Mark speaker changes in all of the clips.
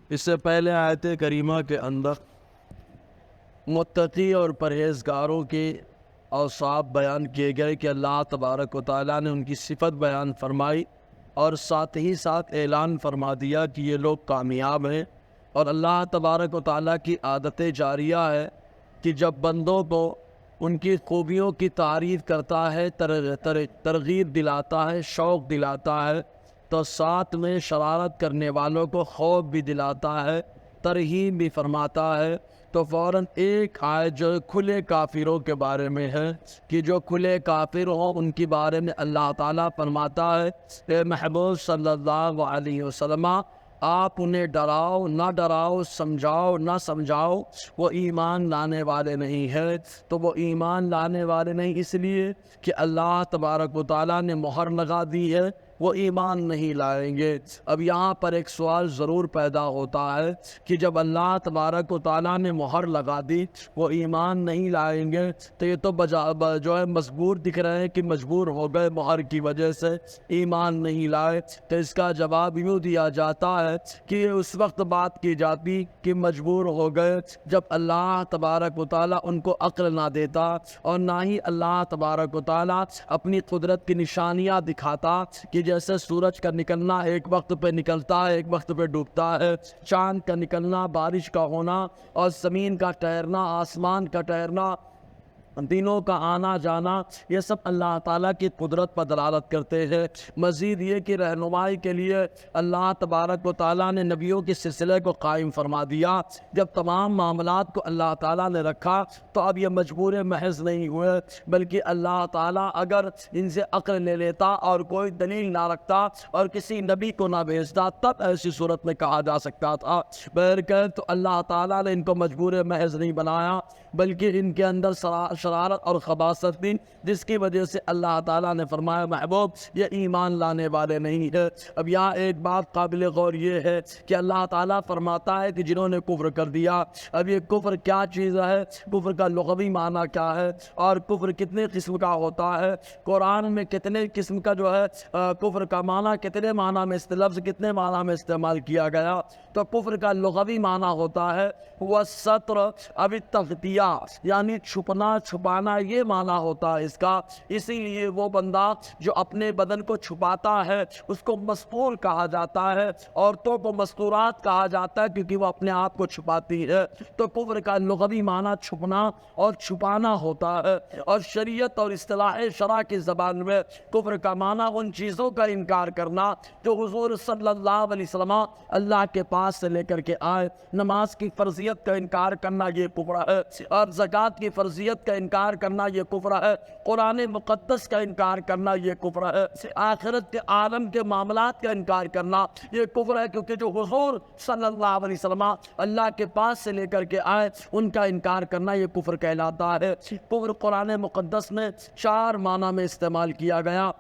Speaker 1: اس سے پہلے آیت کریمہ کے اندر متقی اور پرہیزگاروں کے اوصاف بیان کیے گئے کہ اللہ تبارک و تعالیٰ نے ان کی صفت بیان فرمائی اور ساتھ ہی ساتھ اعلان فرما دیا کہ یہ لوگ کامیاب ہیں۔ اور اللہ تبارک و تعالیٰ کی عادت جاریہ ہے کہ جب بندوں کو ان کی خوبیوں کی تعریف کرتا ہے، ترغیب دلاتا ہے، شوق دلاتا ہے، تو ساتھ میں شرارت کرنے والوں کو خوف بھی دلاتا ہے، ترغیب بھی فرماتا ہے۔ تو فوراً ایک آیت جو کھلے کافروں کے بارے میں ہے کہ جو کھلے کافر ہوں ان کے بارے میں اللہ تعالیٰ فرماتا ہے، اے محبوب صلی اللہ علیہ وسلم آپ انہیں ڈراؤ نہ ڈراؤ، سمجھاؤ نہ سمجھاؤ، وہ ایمان لانے والے نہیں ہیں۔ تو وہ ایمان لانے والے نہیں اس لیے کہ اللہ تبارک و تعالیٰ نے مہر لگا دی ہے، وہ ایمان نہیں لائیں گے۔ اب یہاں پر ایک سوال ضرور پیدا ہوتا ہے کہ جب اللہ تبارک و تعالیٰ نے مہر لگا دی وہ ایمان نہیں لائیں گے، تو یہ تو جو ہے مجبور دکھ رہے ہیں کہ مجبور ہو گئے، مہر کی وجہ سے ایمان نہیں لائے۔ تو اس کا جواب یوں دیا جاتا ہے کہ اس وقت بات کی جاتی کہ مجبور ہو گئے جب اللہ تبارک و تعالیٰ ان کو عقل نہ دیتا، اور نہ ہی اللہ تبارک و تعالیٰ اپنی قدرت کی نشانیاں دکھاتا کہ جیسے سورج کا نکلنا ایک وقت پہ نکلتا ہے، ایک وقت پہ ڈوبتا ہے، چاند کا نکلنا، بارش کا ہونا، اور زمین کا ٹھہرنا، آسمان کا ٹھہرنا، دنوں کا آنا جانا، یہ سب اللہ تعالیٰ کی قدرت پر دلالت کرتے ہیں۔ مزید یہ کہ رہنمائی کے لیے اللہ تبارک و تعالیٰ نے نبیوں کے سلسلے کو قائم فرما دیا۔ جب تمام معاملات کو اللہ تعالیٰ نے رکھا تو اب یہ مجبور محض نہیں ہوئے، بلکہ اللہ تعالیٰ اگر ان سے عقل لے لیتا اور کوئی دلیل نہ رکھتا اور کسی نبی کو نہ بھیجتا تب ایسی صورت میں کہا جا سکتا تھا۔ بہرکیف تو اللہ تعالیٰ نے ان کو مجبور محض نہیں بنایا، بلکہ ان کے اندر شرارت اور خباثت تھی، جس کی وجہ سے اللہ تعالیٰ نے فرمایا محبوب یہ ایمان لانے والے نہیں ہے۔ اب یہاں ایک بات قابل غور یہ ہے کہ اللہ تعالیٰ فرماتا ہے کہ جنہوں نے کفر کر دیا۔ اب یہ کفر کیا چیز ہے، کفر کا لغوی معنی کیا ہے، اور کفر کتنے قسم کا ہوتا ہے، قرآن میں کتنے قسم کا جو ہے کفر کا معنی کتنے معنی میں لفظ کتنے معنی میں استعمال کیا گیا۔ تو کفر کا لغوی معنی ہوتا ہے وہ ستر اب تغطیہ، یعنی چھپنا چھپانا، یہ معنی ہوتا ہے اس کا۔ اسی لیے وہ بندہ جو اپنے بدن کو چھپاتا ہے اس کو مستور کہا جاتا ہے، عورتوں کو مستورات کہا جاتا ہے کیونکہ وہ اپنے آپ کو چھپاتی ہے۔ تو کفر کا لغوی معنی چھپنا اور چھپانا ہوتا ہے، اور شریعت اور اصطلاح شرع کی زبان میں کفر کا معنی ان چیزوں کا انکار کرنا جو حضور صلی اللہ علیہ وسلم اللہ کے پاس سے لے کر کے آئے۔ نماز کی فرضیت کا انکار کرنا یہ کفر ہے، اور زکوٰۃ کی فرضیت کا انکار کرنا یہ کفر ہے، قرآن مقدس کا انکار کرنا یہ کفر ہے، آخرت کے عالم کے معاملات کا انکار کرنا یہ کفر ہے، کیونکہ جو حضور صلی اللہ علیہ وسلم اللہ کے پاس سے لے کر کے آئے ان کا انکار کرنا یہ کفر کہلاتا ہے۔ کفر قرآن مقدس میں 4 معنی میں استعمال کیا گیا۔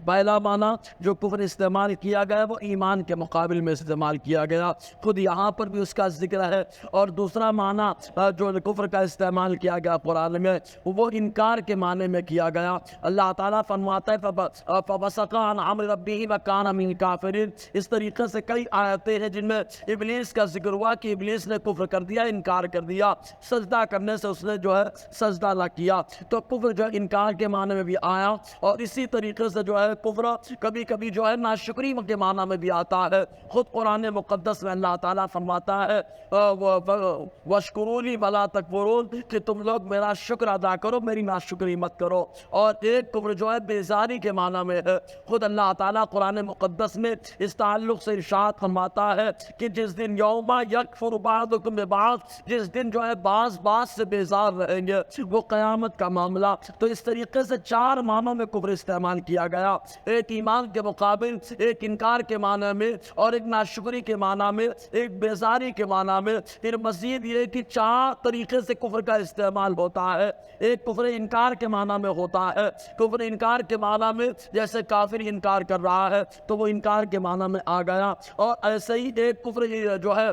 Speaker 1: پہلا معنی جو کفر استعمال کیا گیا وہ ایمان کے مقابل میں استعمال کیا گیا، خود یہاں پر بھی اس کا ذکر ہے۔ اور دوسرا معنی جو کفر کا استعمال کیا گیا قرآن میں وہ انکار کے معنی میں کیا گیا۔ اللہ تعالیٰ فرماتا ہے فَفَسَقَ عَنْ أَمْرِ رَبِّهِ وَكَانَ مِنَ الْكَافِرِينَ۔ اس طریقے سے کئی آیتیں ہیں جن میں ابلیس کا ذکر ہوا کہ ابلیس نے کفر کر دیا، انکار کر دیا، سجدہ کرنے سے اس نے جو ہے سجدہ نہ کیا۔ تو کفر جو ہے انکار کے معنی میں بھی آیا، اور اسی طریقے سے جو ہے کفر کبھی کبھی جو ہے ناشکری کے معنی میں بھی آتا ہے۔ خود قرآن مقدس میں اللہ تعالیٰ فرماتا ہے وَاشْكُرُوا لِي وَلَا تَكْفُرُونَ، کہ تم لوگ میرا شکر ادا کرو، میری ناشکری مت کرو۔ اور ایک کفر جو ہے بیزاری کے معنی میں ہے۔ خود اللہ تعالیٰ قرآن مقدس میں اس تعلق سے ارشاد فرماتا ہے کہ جس دن یوم یکفر بعضکم ببعض، جس دن جو ہے بعض سے بیزار رہیں گے، وہ قیامت کا معاملہ۔ تو اس طریقے سے 4 معنوں میں کفر استعمال کیا گیا، ایک ایمان کے مقابل، ایک انکار کے معنی میں، اور ایک ناشکری کے معنی میں، ایک بیزاری کے معنی میں۔ پھر مزید یہ کہ 4 طریقے سے کفر کا استعمال ہوتا ہے۔ ایک کفر انکار کے معنی میں ہوتا ہے، کفر انکار کے معنی میں جیسے کافر انکار کر رہا ہے تو وہ انکار کے معنی میں آ گیا۔ اور ایسے ہی ایک کفر جو ہے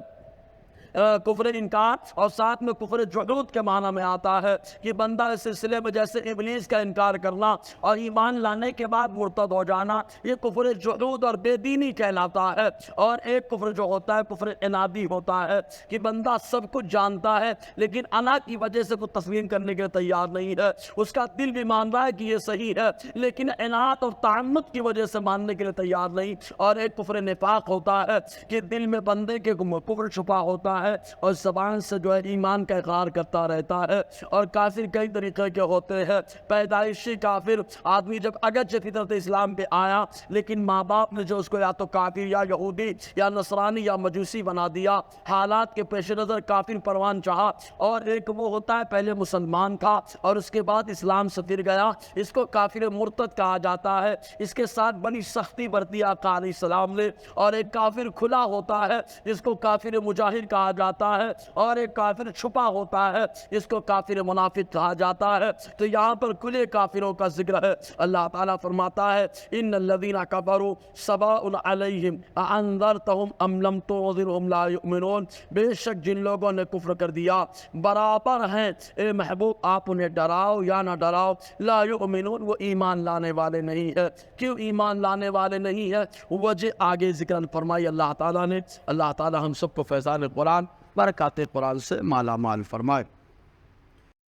Speaker 1: کفر انکار اور ساتھ میں کفر جحود کے معنی میں آتا ہے کہ بندہ اس سلسلے میں جیسے ابلیس کا انکار کرنا اور ایمان لانے کے بعد مرتد ہو جانا، یہ کفر جحود اور بے دینی کہلاتا ہے۔ اور ایک کفر جو ہوتا ہے کفر عنادی ہوتا ہے کہ بندہ سب کچھ جانتا ہے لیکن انا کی وجہ سے کچھ تسلیم کرنے کے لیے تیار نہیں ہے، اس کا دل بھی مان رہا ہے کہ یہ صحیح ہے لیکن عناد اور تعمد کی وجہ سے ماننے کے لیے تیار نہیں۔ اور ایک کفر نفاق ہوتا ہے کہ دل میں بندے کے کفر چھپا ہوتا ہے اور زبان سے جو ہے ایمان کا اقرار کرتا رہتا ہے۔ اور کافر کئی طریقے کے ہوتے ہیں، پیدائشی کافر آدمی جب اگرچہ فطرت اسلام پہ آیا لیکن ماں باپ نے جو اس کو یا تو کافر یا یہودی یا نصرانی یا مجوسی بنا دیا، حالات کے پیش نظر کافر پروان چاہا۔ اور ایک وہ ہوتا ہے پہلے مسلمان تھا اور اس کے بعد اسلام سے پھر گیا، اس کو کافر مرتد کہا جاتا ہے، اس کے ساتھ بڑی سختی برتی آقا علیہ السلام نے۔ اور ایک کافر کھلا ہوتا ہے جس کو کافر مجاہد کہا جاتا ہے، اور ایک کافر چھپا ہوتا ہے جس کو کافر منافق کہا جاتا ہے۔ تو یہاں پر کھلے کافروں کا ذکر ہے۔ اللہ تعالیٰ فرماتا ہے ان الذین کفروا سواء علیہم اانذرتہم ام لم تنذرہم لا یؤمنون، بے شک جن لوگوں نے کفر کر دیا برابر ہیں اے محبوب آپ انہیں ڈراؤ یا نہ ڈراؤ، لا یؤمنون وہ ایمان لانے والے نہیں ہے۔ کیوں ایمان لانے والے نہیں ہے؟ وجہ آگے ذکر فرمائی اللہ تعالیٰ نے۔ اللہ تعالیٰ ہم سب کو فیضان قرآن برکات قرآن سے مالا مال فرمائے۔